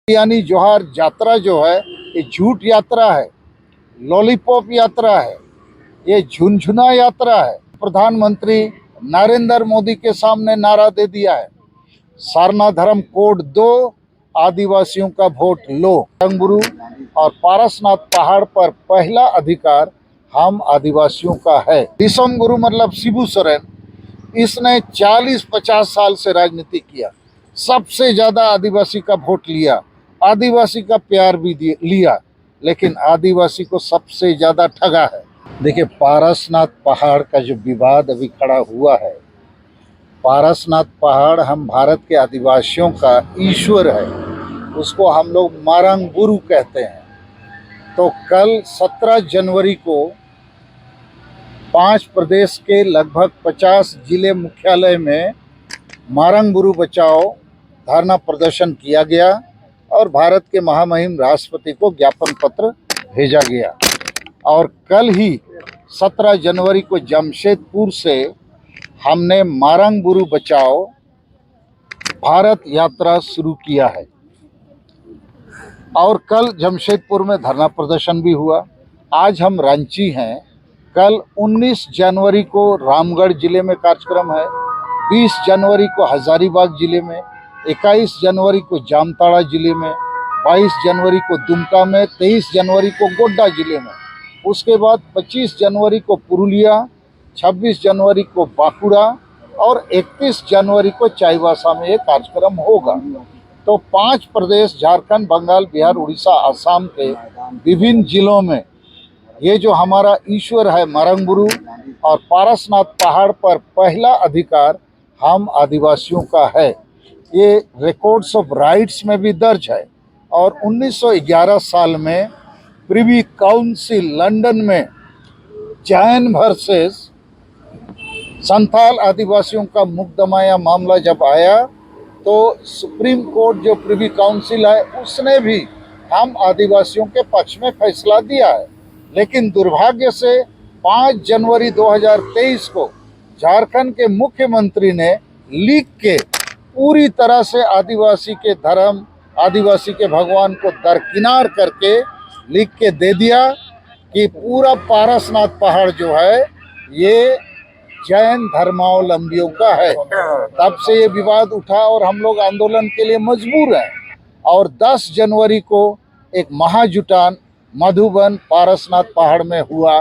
यानी जोहार यात्रा जो है ये झूठ यात्रा है, लॉलीपॉप यात्रा है, ये झुनझुना यात्रा है। प्रधानमंत्री नरेंद्र मोदी के सामने नारा दे दिया है, सारना धर्म कोड दो, आदिवासियों का वोट लो। रंगबुरु और पारसनाथ पहाड़ पर पहला अधिकार हम आदिवासियों का है। दिसोम गुरु मतलब शिबू सोरेन, इसने 40-50 साल से राजनीति किया, सबसे ज्यादा आदिवासी का वोट लिया, आदिवासी का प्यार भी लिया, लेकिन आदिवासी को सबसे ज्यादा ठगा है। देखिए, पारसनाथ पहाड़ का जो विवाद अभी खड़ा हुआ है, पारसनाथ पहाड़ हम भारत के आदिवासियों का ईश्वर है, उसको हम लोग मारंग गुरु कहते हैं। तो कल 17 जनवरी को 5 प्रदेश के लगभग 50 जिले मुख्यालय में मारंग गुरु बचाओ धरना प्रदर्शन किया गया और भारत के महामहिम राष्ट्रपति को ज्ञापन पत्र भेजा गया। और कल ही 17 जनवरी को जमशेदपुर से हमने मारंग गुरु बचाओ भारत यात्रा शुरू किया है और कल जमशेदपुर में धरना प्रदर्शन भी हुआ। आज हम रांची हैं। कल 19 जनवरी को रामगढ़ जिले में कार्यक्रम है, 20 जनवरी को हजारीबाग जिले में, 21 जनवरी को जामताड़ा जिले में, 22 जनवरी को दुमका में, 23 जनवरी को गोड्डा जिले में, उसके बाद 25 जनवरी को पुरुलिया, 26 जनवरी को बांकुड़ा और 31 जनवरी को चाईबासा में ये कार्यक्रम होगा। तो 5 प्रदेश झारखंड, बंगाल, बिहार, उड़ीसा, आसाम के विभिन्न जिलों में ये जो हमारा ईश्वर है मारंग गुरु और पारसनाथ पहाड़ पर पहला अधिकार हम आदिवासियों का है, ये रिकॉर्ड्स ऑफ राइट्स में भी दर्ज है। और 1911 साल में प्रिवी काउंसिल लंदन में जैन वर्सेस संथाल आदिवासियों का मुकदमा या मामला जब आया तो सुप्रीम कोर्ट जो प्रिवी काउंसिल है उसने भी हम आदिवासियों के पक्ष में फैसला दिया है। लेकिन दुर्भाग्य से 5 जनवरी 2023 को झारखंड के मुख्यमंत्री ने लिख के पूरी तरह से आदिवासी के धर्म, आदिवासी के भगवान को दरकिनार करके लिख के दे दिया कि पूरा पारसनाथ पहाड़ जो है ये जैन धर्मावलंबियों का है। तब से ये विवाद उठा और हम लोग आंदोलन के लिए मजबूर हैं। और 10 जनवरी को एक महाजुटान मधुबन पारसनाथ पहाड़ में हुआ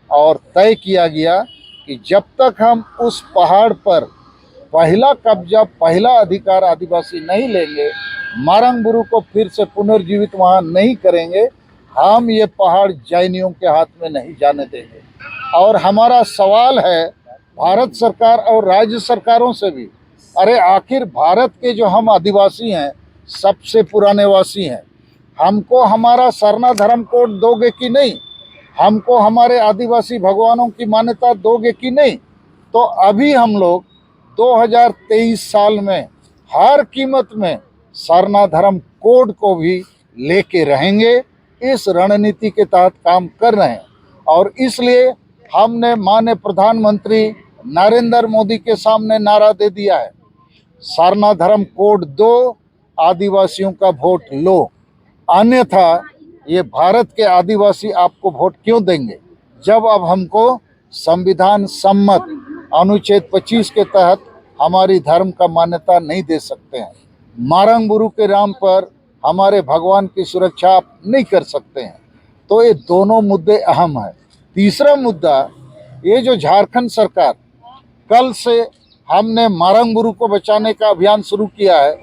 और तय किया गया कि जब तक हम उस पहाड़ पर पहला कब्जा, पहला अधिकार आदिवासी नहीं लेंगे, मारंग गुरु को फिर से पुनर्जीवित वहाँ नहीं करेंगे, हम ये पहाड़ जैनियों के हाथ में नहीं जाने देंगे। और हमारा सवाल है भारत सरकार और राज्य सरकारों से भी, अरे आखिर भारत के जो हम आदिवासी हैं, सबसे पुराने वासी हैं, हमको हमारा सरना धर्म कोड दोगे कि नहीं? हमको हमारे आदिवासी भगवानों की मान्यता दोगे कि नहीं? तो अभी हम लोग 2023 साल में हर कीमत में सरना धर्म कोड को भी लेके रहेंगे। इस रणनीति के तहत काम कर रहे हैं और इसलिए हमने माननीय प्रधानमंत्री नरेंद्र मोदी के सामने नारा दे दिया है, सरना धर्म कोड दो, आदिवासियों का वोट लो, अन्यथा ये भारत के आदिवासी आपको वोट क्यों देंगे जब अब हमको संविधान सम्मत अनुच्छेद 25 के तहत हमारी धर्म का मान्यता नहीं दे सकते हैं। मारंग गुरु के नाम पर हमारे भगवान की सुरक्षा आप नहीं कर सकते हैं। तो ये दोनों मुद्दे अहम हैं। तीसरा मुद्दा, ये जो झारखंड सरकार, कल से हमने मारंग गुरु को बचाने का अभियान शुरू किया है।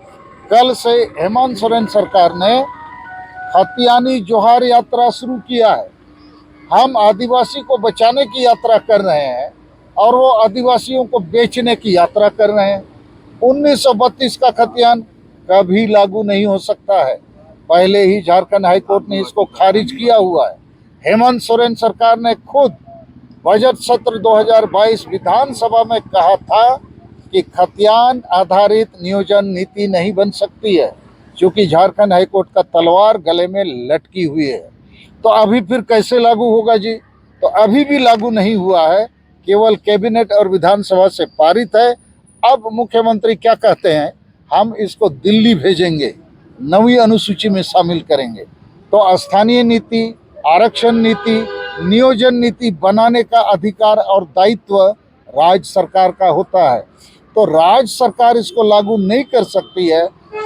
कल से हेमंत सोरेन सरकार ने खतियानी जोहार यात्रा शुरू किया है। हम आदिवासी को बचाने की यात्रा कर रहे हैं और वो आदिवासियों को बेचने की यात्रा कर रहे हैं। 1932 का खतियान कभी लागू नहीं हो सकता है, पहले ही झारखंड हाईकोर्ट ने इसको खारिज किया हुआ है। हेमंत सोरेन सरकार ने खुद बजट सत्र 2022 विधानसभा में कहा था कि खतियान आधारित नियोजन नीति नहीं बन सकती है, क्योंकि झारखंड हाईकोर्ट का तलवार गले में लटकी हुई है। तो अभी फिर कैसे लागू होगा जी? तो अभी भी लागू नहीं हुआ है, केवल कैबिनेट और विधानसभा से पारित है। अब मुख्यमंत्री क्या कहते हैं, हम इसको दिल्ली भेजेंगे, नवी अनुसूची में शामिल करेंगे। तो स्थानीय नीति, आरक्षण नीति, नियोजन नीति बनाने का अधिकार और दायित्व राज्य सरकार का होता है। तो राज्य सरकार इसको लागू नहीं कर सकती है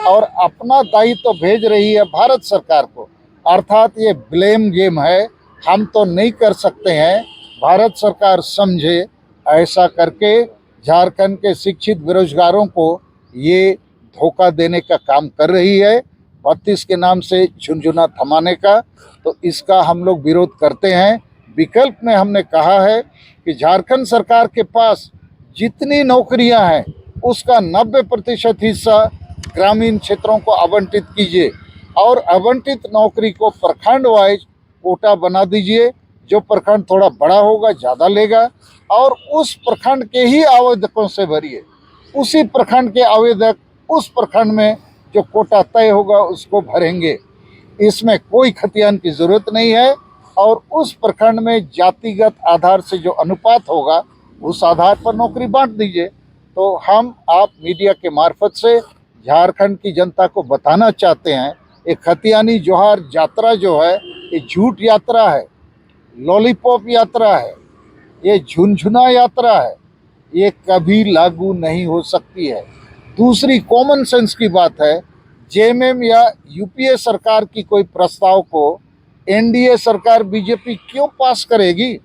और अपना दायित्व भेज रही है भारत सरकार को, अर्थात ये ब्लेम गेम है। हम तो नहीं कर सकते हैं, भारत सरकार समझे, ऐसा करके झारखंड के शिक्षित बेरोजगारों को ये धोखा देने का काम कर रही है, 32 के नाम से झुनझुना थमाने का। तो इसका हम लोग विरोध करते हैं। विकल्प में हमने कहा है कि झारखंड सरकार के पास जितनी नौकरियां हैं उसका 90% हिस्सा ग्रामीण क्षेत्रों को आवंटित कीजिए और आवंटित नौकरी को प्रखंड वाइज कोटा बना दीजिए। जो प्रखंड थोड़ा बड़ा होगा ज़्यादा लेगा और उस प्रखंड के ही आवेदकों से भरिए। उसी प्रखंड के आवेदक उस प्रखंड में जो कोटा तय होगा उसको भरेंगे। इसमें कोई खतियान की ज़रूरत नहीं है और उस प्रखंड में जातिगत आधार से जो अनुपात होगा उस आधार पर नौकरी बांट दीजिए। तो हम आप मीडिया के मार्फत से झारखंड की जनता को बताना चाहते हैं, एक खतियानी जोहार यात्रा जो है ये झूठ यात्रा है, लॉलीपॉप यात्रा है, ये झुनझुना यात्रा है, ये कभी लागू नहीं हो सकती है। दूसरी कॉमन सेंस की बात है, जेएमएम या यूपीए सरकार की कोई प्रस्ताव को एनडीए सरकार बीजेपी क्यों पास करेगी,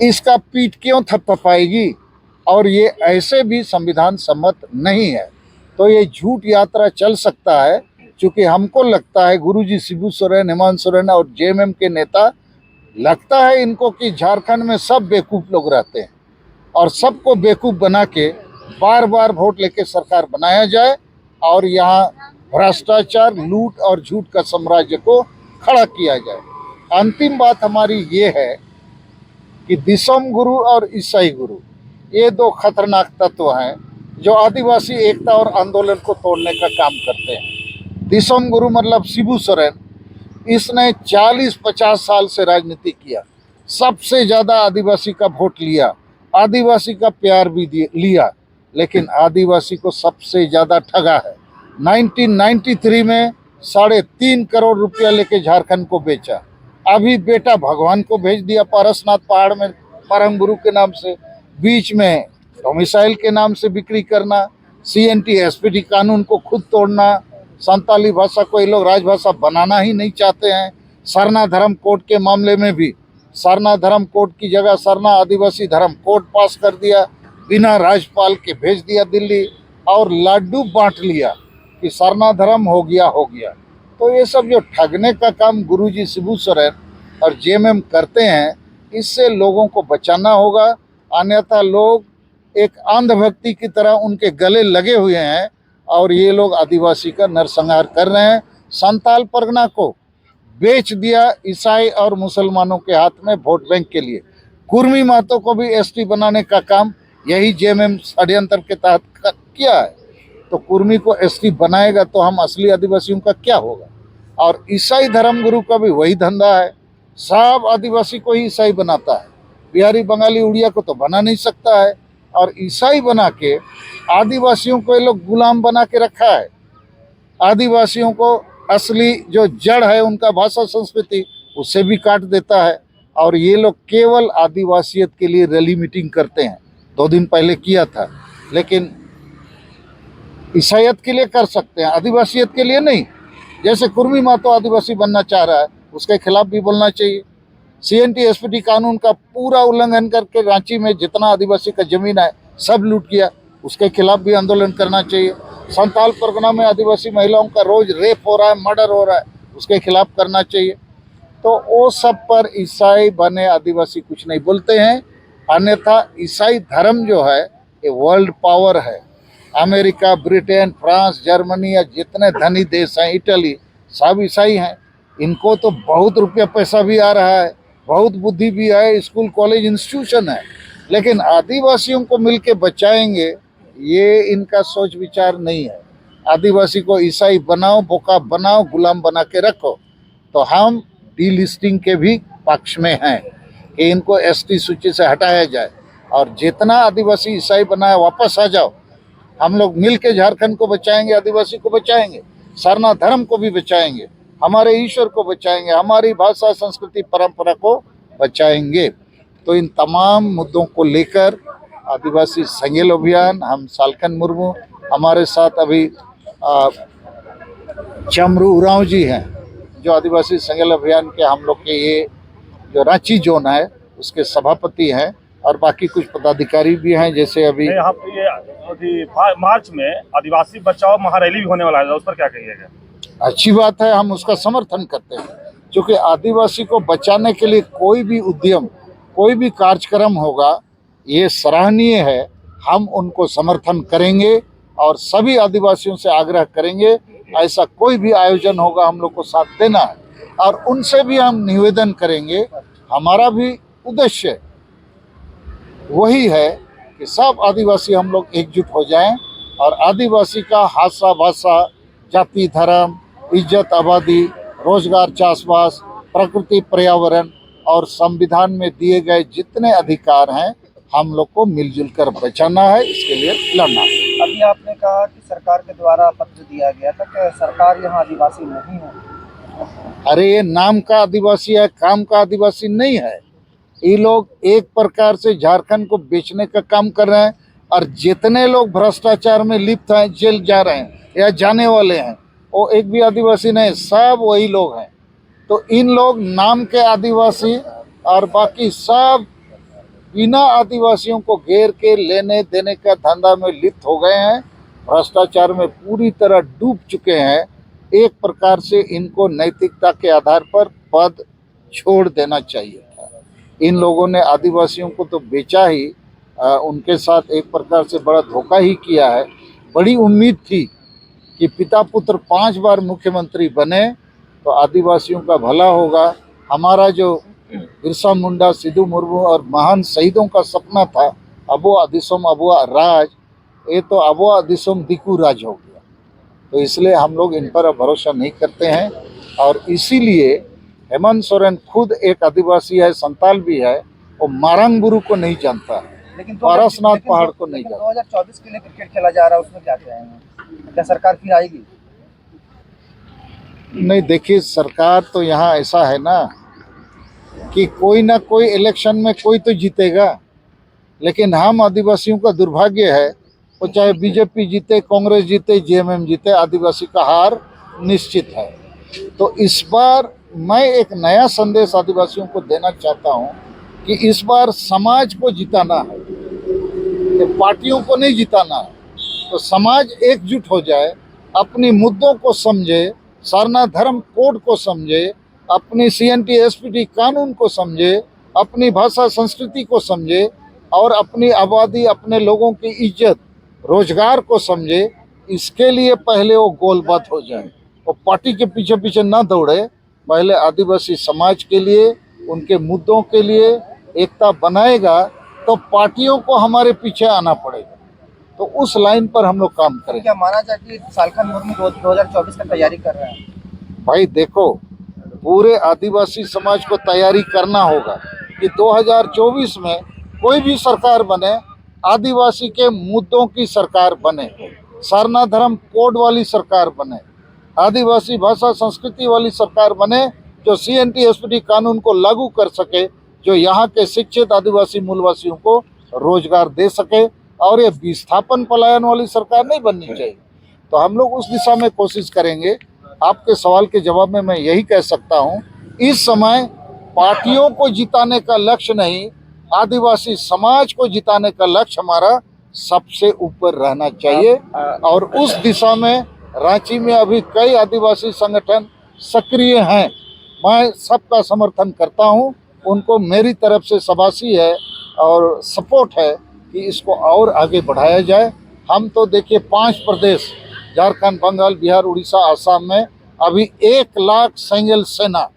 इसका पीठ क्यों थपथपाएगी, और ये ऐसे भी संविधान सम्मत नहीं है। तो ये झूठ यात्रा चल सकता है, क्योंकि हमको लगता है गुरुजी शिबू सोरेन, हेमंत सोरेन और जेएमएम के नेता, लगता है इनको कि झारखंड में सब बेवकूफ़ लोग रहते हैं और सबको बेवकूफ़ बना के बार बार वोट लेके सरकार बनाया जाए और यहाँ भ्रष्टाचार, लूट और झूठ का साम्राज्य को खड़ा किया जाए। अंतिम बात हमारी ये है कि दिसम गुरु और ईसाई गुरु ये दो खतरनाक तत्व हैं जो आदिवासी एकता और आंदोलन को तोड़ने का काम करते हैं। दिसम गुरु मतलब शिबू सोरेन, इसने 40-50 साल से राजनीति किया, सबसे ज़्यादा आदिवासी का वोट लिया, आदिवासी का प्यार भी लिया, लेकिन आदिवासी को सबसे ज़्यादा ठगा है। 1993 में 3.5 करोड़ रुपया लेके झारखंड को बेचा। अभी बेटा भगवान को भेज दिया पारसनाथ पहाड़ में परम गुरु के नाम से। बीच में डोमिसाइल के नाम से बिक्री करना, सीएनटी एसपीटी कानून को खुद तोड़ना, संताली भाषा को ये लोग राजभाषा बनाना ही नहीं चाहते हैं। सरना धर्म कोड के मामले में भी सरना धर्म कोड की जगह सरना आदिवासी धर्म कोड पास कर दिया, बिना राज्यपाल के भेज दिया दिल्ली और लड्डू बांट लिया कि सरना धर्म हो गया। तो ये सब जो ठगने का काम गुरुजी शिबू सोरेन और जेएमएम करते हैं, इससे लोगों को बचाना होगा, अन्यथा लोग एक अंधभक्ति की तरह उनके गले लगे हुए हैं और ये लोग आदिवासी का नरसंहार कर रहे हैं। संताल परगना को बेच दिया ईसाई और मुसलमानों के हाथ में वोट बैंक के लिए। कुर्मी महतो को भी एसटी बनाने का काम यही जेएमएम षड्यंत्र के तहत किया है। तो कुर्मी को एसटी बनाएगा तो हम असली आदिवासियों का क्या होगा। और ईसाई धर्मगुरु का भी वही धंधा है, सब आदिवासी को ही ईसाई बनाता है, बिहारी बंगाली उड़िया को तो बना नहीं सकता है। और ईसाई बना के आदिवासियों को ये लोग गुलाम बना के रखा है। आदिवासियों को असली जो जड़ है उनका भाषा संस्कृति उससे भी काट देता है। और ये लोग केवल आदिवासियत के लिए रैली मीटिंग करते हैं, 2 दिन पहले किया था, लेकिन ईसाइयत के लिए कर सकते हैं, आदिवासियत के लिए नहीं। जैसे कुर्मी महतो आदिवासी बनना चाह रहा है, उसके खिलाफ भी बोलना चाहिए। सीएनटी एसपीटी कानून का पूरा उल्लंघन करके रांची में जितना आदिवासी का जमीन है सब लूट किया, उसके खिलाफ भी आंदोलन करना चाहिए। संताल परगना में आदिवासी महिलाओं का रोज रेप हो रहा है, मर्डर हो रहा है, उसके खिलाफ करना चाहिए। तो वो सब पर ईसाई बने आदिवासी कुछ नहीं बोलते हैं। अन्यथा ईसाई धर्म जो है ये वर्ल्ड पावर है। अमेरिका, ब्रिटेन, फ्रांस, जर्मनी या जितने धनी देश हैं, इटली, सब ईसाई हैं। इनको तो बहुत रुपया पैसा भी आ रहा है, बहुत बुद्धि भी है, स्कूल कॉलेज इंस्टीट्यूशन है, लेकिन आदिवासियों को मिलके बचाएंगे ये इनका सोच विचार नहीं है। आदिवासी को ईसाई बनाओ, बोका बनाओ, गुलाम बना के रखो। तो हम डीलिस्टिंग के भी पक्ष में हैं कि इनको एसटी सूची से हटाया जाए और जितना आदिवासी ईसाई बनाया वापस आ जाओ। हम लोग मिल के झारखंड को बचाएंगे, आदिवासी को बचाएंगे। सरना धर्म को भी बचाएंगे, हमारे ईश्वर को बचाएंगे, हमारी भाषा संस्कृति परंपरा को बचाएंगे। तो इन तमाम मुद्दों को लेकर आदिवासी संगेल अभियान, हम सालखन मुर्मू, हमारे साथ अभी चमरू उरांव जी हैं जो आदिवासी संगेल अभियान के हम लोग के ये जो रांची जोन है उसके सभापति हैं, और बाकी कुछ पदाधिकारी भी हैं। जैसे अभी यहाँ पे ये मार्च में आदिवासी बचाओ महारैली भी होने वाला है, उस पर क्या कहिएगा? अच्छी बात है, हम उसका समर्थन करते हैं, क्योंकि आदिवासी को बचाने के लिए कोई भी उद्यम, कोई भी कार्यक्रम होगा ये सराहनीय है। हम उनको समर्थन करेंगे और सभी आदिवासियों से आग्रह करेंगे ऐसा कोई भी आयोजन होगा हम लोग को साथ देना है, और उनसे भी हम निवेदन करेंगे। हमारा भी उद्देश्य वही है कि सब आदिवासी हम लोग एकजुट हो जाएं और आदिवासी का हासा भाषा, जाति, धर्म, इज्जत, आबादी, रोजगार, चाषबास, प्रकृति, पर्यावरण और संविधान में दिए गए जितने अधिकार हैं हम लोग को मिलजुल कर बचाना है, इसके लिए लड़ना है। अभी आपने कहा कि सरकार के द्वारा पत्र दिया गया था कि सरकार यहाँ आदिवासी नहीं है। अरे ये नाम का आदिवासी है, काम का आदिवासी नहीं है। ये लोग एक प्रकार से झारखंड को बेचने का काम कर रहे हैं, और जितने लोग भ्रष्टाचार में लिप्त हैं, जेल जा रहे हैं या जाने वाले हैं, वो एक भी आदिवासी नहीं, सब वही लोग हैं। तो इन लोग नाम के आदिवासी और बाकी सब बिना आदिवासियों को घेर के लेने देने का धंधा में लिप्त हो गए हैं, भ्रष्टाचार में पूरी तरह डूब चुके हैं। एक प्रकार से इनको नैतिकता के आधार पर पद छोड़ देना चाहिए था। इन लोगों ने आदिवासियों को तो बेचा ही, उनके साथ एक प्रकार से बड़ा धोखा ही किया है। बड़ी उम्मीद थी कि पिता पुत्र 5 बार मुख्यमंत्री बने तो आदिवासियों का भला होगा। हमारा जो बिरसा मुंडा, सिद्धू मुर्मू और महान शहीदों का सपना था अबुआ दिसोम अबुआ राज, ये तो अबुआ दिसोम दिकू राज हो गया। तो इसलिए हम लोग इन पर भरोसा नहीं करते हैं, और इसीलिए हेमंत सोरेन खुद एक आदिवासी है, संताल भी है, वो मारंग गुरु को नहीं जानता है, लेकिन पारसनाथ पहाड़ को नहीं जानता। 2024 के लिए क्रिकेट खेला जा रहा है, उसमें क्या कहेंगे? क्या सरकार फिर आएगी? नहीं, देखिए सरकार तो यहाँ ऐसा है ना कि कोई ना कोई इलेक्शन में कोई तो जीतेगा, लेकिन हम आदिवासियों का दुर्भाग्य है, वो चाहे बीजेपी जीते, कांग्रेस जीते, जेएमएम जीते, आदिवासी का हार निश्चित है। तो इस बार मैं एक नया संदेश आदिवासियों को देना चाहता हूँ कि इस बार समाज को जिताना है, तो पार्टियों को नहीं जिताना है। तो समाज एकजुट हो जाए, अपनी मुद्दों को समझे, सरना धर्म कोड को समझे, अपनी CNT SPT कानून को समझे, अपनी भाषा संस्कृति को समझे, और अपनी आबादी, अपने लोगों की इज्जत, रोजगार को समझे। इसके लिए पहले वो गोलबात हो जाए, वो पार्टी के पीछे पीछे ना दौड़े, पहले आदिवासी समाज के लिए, उनके मुद्दों के लिए एकता बनाएगा तो पार्टियों को हमारे पीछे आना पड़ेगा। तो उस लाइन पर हम लोग काम करें। क्या माना जाए कि सालखन मुर्मू 2024 का तैयारी कर रहे हैं? भाई देखो, पूरे आदिवासी समाज को तैयारी करना होगा कि 2024 में कोई भी सरकार बने, आदिवासी के मुद्दों की सरकार बने, सरना धर्म कोड वाली सरकार बने, आदिवासी भाषा संस्कृति वाली सरकार बने, जो CNT SPT कानून को लागू कर सके, जो यहाँ के शिक्षित आदिवासी मूलवासियों को रोजगार दे सके, और ये विस्थापन पलायन वाली सरकार नहीं बननी चाहिए। तो हम लोग उस दिशा में कोशिश करेंगे। आपके सवाल के जवाब में मैं यही कह सकता हूँ, इस समय पार्टियों को जिताने का लक्ष्य नहीं, आदिवासी समाज को जिताने का लक्ष्य हमारा सबसे ऊपर रहना चाहिए। और उस दिशा में रांची में अभी कई आदिवासी संगठन सक्रिय हैं, मैं सबका समर्थन करता हूं, उनको मेरी तरफ से शाबाशी है और सपोर्ट है कि इसको और आगे बढ़ाया जाए। हम तो देखिए 5 प्रदेश, झारखंड, बंगाल, बिहार, उड़ीसा, आसाम में अभी 1 लाख सेंगल सेना,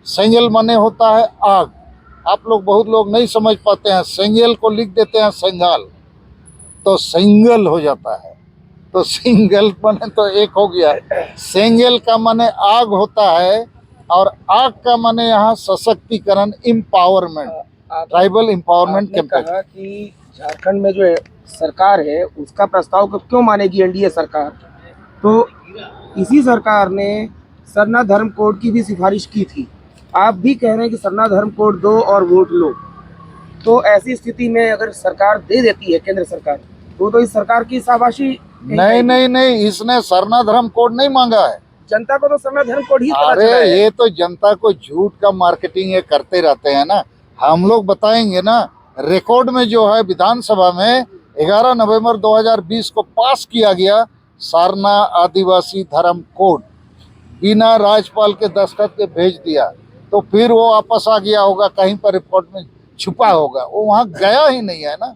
सेंगल माने होता है आग, आप लोग बहुत लोग नहीं समझ पाते हैं, सेंगल को लिख देते हैं सेंगाल, तो सिंगल हो जाता है। तो सिंगल माने तो एक हो गया, सेंगल का माने आग होता है, और आग का माने यहाँ सशक्तिकरण, इम्पावरमेंट, ट्राइबल इम्पावरमेंट कैंपेन। कहा कि झारखंड में जो सरकार है उसका प्रस्ताव को क्यों मानेगी एनडीए सरकार? तो इसी सरकार ने सरना धर्म कोड की भी सिफारिश की थी। आप भी कह रहे हैं कि सरना धर्म कोड दो और वोट लो। तो ऐसी स्थिति में अगर सरकार दे देती है, केंद्र सरकार, तो इस सरकार की शाबाशी नहीं, इसने सरना धर्म कोड नहीं मांगा है। जनता को तो सरना धर्म कोड ही पता अरे चला है। ये तो जनता को झूठ का मार्केटिंग ये करते रहते हैं ना। हम लोग बताएंगे ना, रिकॉर्ड में जो है विधानसभा में 11 नवंबर 2020 को पास किया गया सरना आदिवासी धर्म कोड, बिना राज्यपाल के दस्तखत के भेज दिया। तो फिर वो वापस आ गया होगा, कहीं पर रिपोर्ट में छुपा होगा, वो वहाँ गया ही नहीं है ना।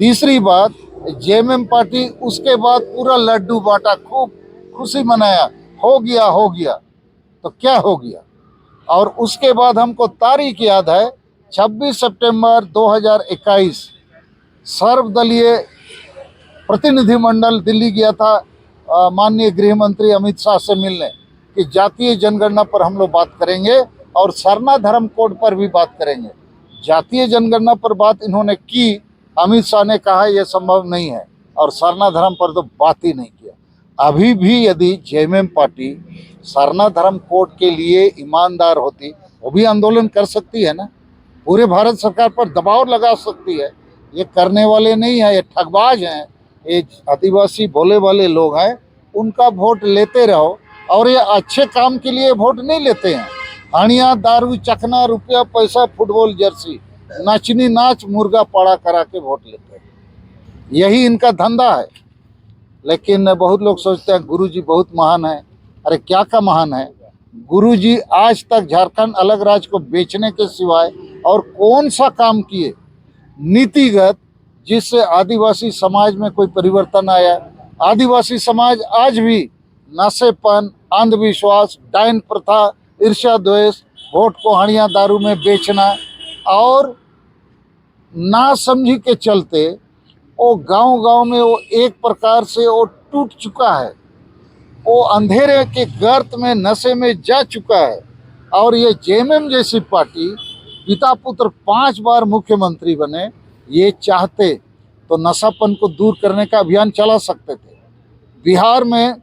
तीसरी बात, जेएमएम पार्टी उसके बाद पूरा लड्डू बांटा, खूब खुशी मनाया, हो गया। तो क्या हो गया? और उसके बाद हमको तारीख याद है 26 सितंबर 2021 सर्वदलीय प्रतिनिधिमंडल दिल्ली गया था माननीय गृह मंत्री अमित शाह से मिलने कि जातीय जनगणना पर हम लोग बात करेंगे और सरना धर्म कोड पर भी बात करेंगे। जातीय जनगणना पर बात इन्होंने की, अमित शाह ने कहा यह संभव नहीं है, और सरना धर्म पर तो बात ही नहीं किया। अभी भी यदि जेएमएम पार्टी सरना धर्म कोड के लिए ईमानदार होती, वो भी आंदोलन कर सकती है ना, पूरे भारत सरकार पर दबाव लगा सकती है। ये करने वाले नहीं है, ये ठगबाज हैं, ये आदिवासी भोले वाले लोग हैं। उनका वोट लेते रहो, और ये अच्छे काम के लिए वोट नहीं लेते हैं। हानिया, दारू, चखना, रुपया, पैसा, फुटबॉल जर्सी, नाचनी नाच, मुर्गा पाड़ा करा के वोट लेते हैं। यही इनका धंधा है। लेकिन बहुत लोग सोचते हैं गुरुजी बहुत महान है। अरे क्या का महान है? गुरुजी आज तक झारखंड अलग राज्य को बेचने के सिवाय और कौन सा काम किए नीतिगत जिससे आदिवासी समाज में कोई परिवर्तन आया? आदिवासी समाज आज भी नशेपन, अंधविश्वास, डायन प्रथा, ईर्ष्या द्वेष, वोट को हड़िया दारू में बेचना और ना समझी के चलते वो गांव में वो एक प्रकार से वो टूट चुका है। वो अंधेरे के गर्त में, नशे में जा चुका है। और ये जेएमएम जैसी पार्टी, पिता पुत्र 5 बार मुख्यमंत्री बने, ये चाहते तो नशापन को दूर करने का अभियान चला सकते थे। बिहार में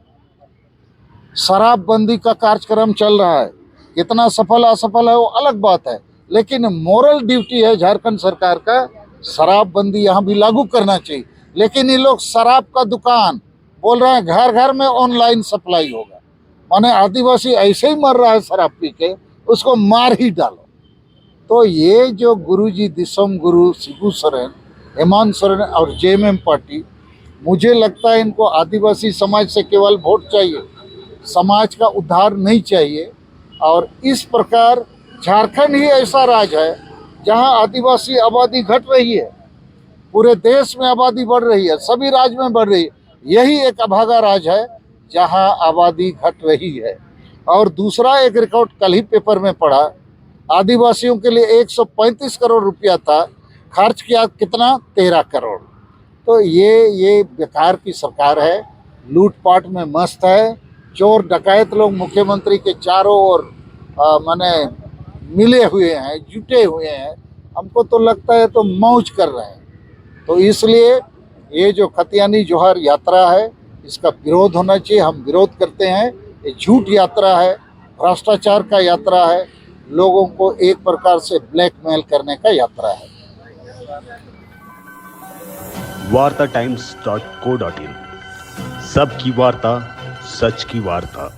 शराबबंदी का कार्यक्रम चल रहा है, कितना सफल असफल है वो अलग बात है, लेकिन मोरल ड्यूटी है झारखंड सरकार का, शराबबंदी यहाँ भी लागू करना चाहिए। लेकिन ये लोग शराब का दुकान बोल रहे हैं, घर घर में ऑनलाइन सप्लाई होगा। माने आदिवासी ऐसे ही मर रहा है शराब पी के, उसको मार ही डालो। तो ये जो गुरुजी दिसम गुरु शिबू सोरेन, हेमंत सोरेन और जेएमएम पार्टी, मुझे लगता है इनको आदिवासी समाज से केवल वोट चाहिए, समाज का उद्धार नहीं चाहिए। और इस प्रकार झारखंड ही ऐसा राज्य है जहां आदिवासी आबादी घट रही है। पूरे देश में आबादी बढ़ रही है, सभी राज्य में बढ़ रही है। यही एक अभागा राज्य है जहां आबादी घट रही है। और दूसरा एक रिकॉर्ड कल ही पेपर में पढ़ा, आदिवासियों के लिए 135 करोड़ रुपया था, खर्च किया कितना? 13 करोड़। तो ये बेकार की सरकार है, लूटपाट में मस्त है। चोर डकैत लोग मुख्यमंत्री के चारों ओर माने मिले हुए हैं, जुटे हुए हैं। हमको तो लगता है तो मौज कर रहे हैं। तो इसलिए ये जो खतियानी जोहार यात्रा है, इसका विरोध होना चाहिए। हम विरोध करते हैं। ये झूठ यात्रा है, भ्रष्टाचार का यात्रा है, लोगों को एक प्रकार से ब्लैकमेल करने का यात्रा है। wartatimes.co.in सबकी वार्ता, सच की वार्ता।